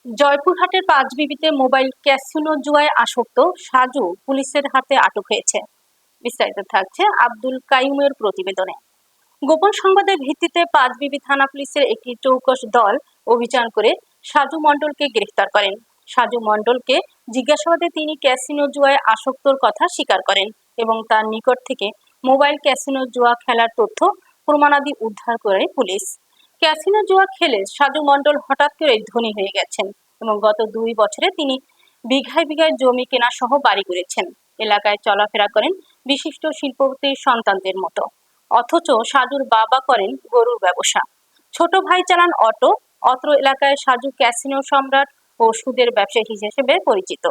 জয়পুরহাটের পাঁচবিবিতে mobile casino জুয়ায় আসক্ত সাজু পুলিশের হাতে আটক হয়েছে। বিস্তারিত থাকছে আব্দুল কাইয়ুমের প্রতিবেদনে। গোপন সংবাদের ভিত্তিতে পাঁচবিবি থানা পুলিশের একটি চৌকস দল অভিযান করে সাজু মণ্ডলকে গ্রেফতার করেন। সাজু মণ্ডলকে জিজ্ঞাসাবাদে তিনি ক্যাসিনো জুয়ায় আসক্তর কথা স্বীকার করেন এবং তার নিকট থেকে মোবাইল ক্যাসিনো জুয়া খেলার তথ্য প্রমাণাদি উদ্ধার করে পুলিশ। ক্যাসিনো জুয়া খেলে সাজু মণ্ডল হঠাৎ করে ধনী হয়ে গেছেন এবং গত 2 বছরে তিনি বিঘায় বিঘায় জমি কেনা সহ বাড়ি করেছেন। এলাকায় চলাফেরা করেন বিশিষ্ট শিল্পপতির সন্তানদের মতো। অথচ সাজুর বাবা করেন গরুর ব্যবসা, ছোট ভাই চালান অটো। অত্র এলাকায় সাজু ক্যাসিনো সম্রাট ও সুদের ব্যবসায়ী হিসেবে পরিচিত।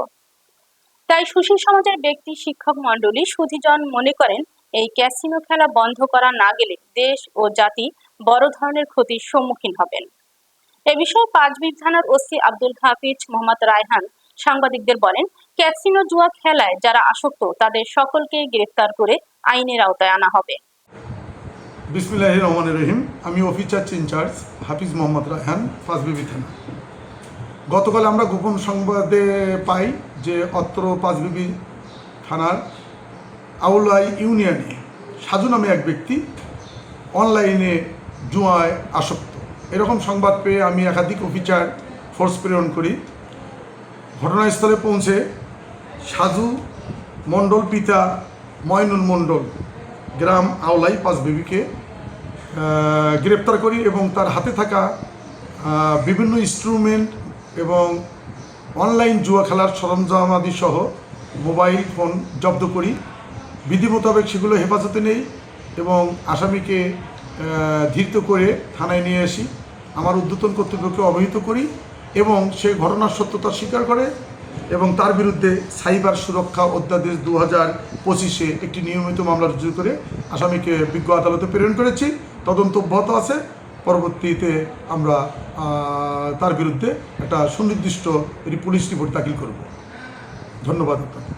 তাই সুশীল সমাজের ব্যক্তি শিক্ষক মণ্ডলী সুধীজন মনে করেন এই ক্যাসিনো খেলা বন্ধ করা না গেলে দেশ ও জাতি বড় ধরনের ক্ষতির সম্মুখীন হবেন। এ বিষয়ে পাঁচবিবি থানার ওসি আব্দুল হাফিজ মোহাম্মদ রায়হান সাংবাদিকদের বলেন, ক্যাসিনো জুয়া খেলায় যারা আসক্ত তাদের সকলকে গ্রেফতার করে আইনের আওতায় আনা হবে। বিসমিল্লাহির রহমানির রহিম। আমি অফিসার ইনচার্জ হাফিজ মোহাম্মদ রায়হান, পাঁচবিবি থানা। গতকাল আমরা গোপন সংবাদে পাই যে অত্র পাঁচবিবি থানার আউলাই ইউনিয়নে সাজু নামে এক ব্যক্তি অনলাইনে জুয়ায় আসক্ত। এরকম সংবাদ পেয়ে আমি একাধিক অফিসার ফোর্স প্রেরণ করি। ঘটনাস্থলে পৌঁছে সাজু মণ্ডল পিতা ময়নুল মণ্ডল গ্রাম আউলাই পাঁচবিবিকে গ্রেপ্তার করি এবং তার হাতে থাকা বিভিন্ন ইনস্ট্রুমেন্ট এবং অনলাইন জুয়া খেলার সরঞ্জামাদি সহ মোবাইল ফোন জব্দ করি। বিধি মোতাবেক সেগুলো হেফাজতে নেই এবং আসামিকে ধৃত করে থানায় নিয়ে আসি। আমার ঊর্ধ্বতন কর্তৃপক্ষকে অবহিত করি এবং সে ঘটনার সত্যতা স্বীকার করে এবং তার বিরুদ্ধে সাইবার সুরক্ষা অধ্যাদেশ 2025-এ একটি নিয়মিত মামলা রুজু করে আসামিকে বিজ্ঞ আদালতে প্রেরণ করেছি। তদন্ত অব্যাহত আছে। পরবর্তীতে আমরা তার বিরুদ্ধে একটা সুনির্দিষ্ট পুলিশ রিপোর্ট দাখিল করব। ধন্যবাদ আপনাকে।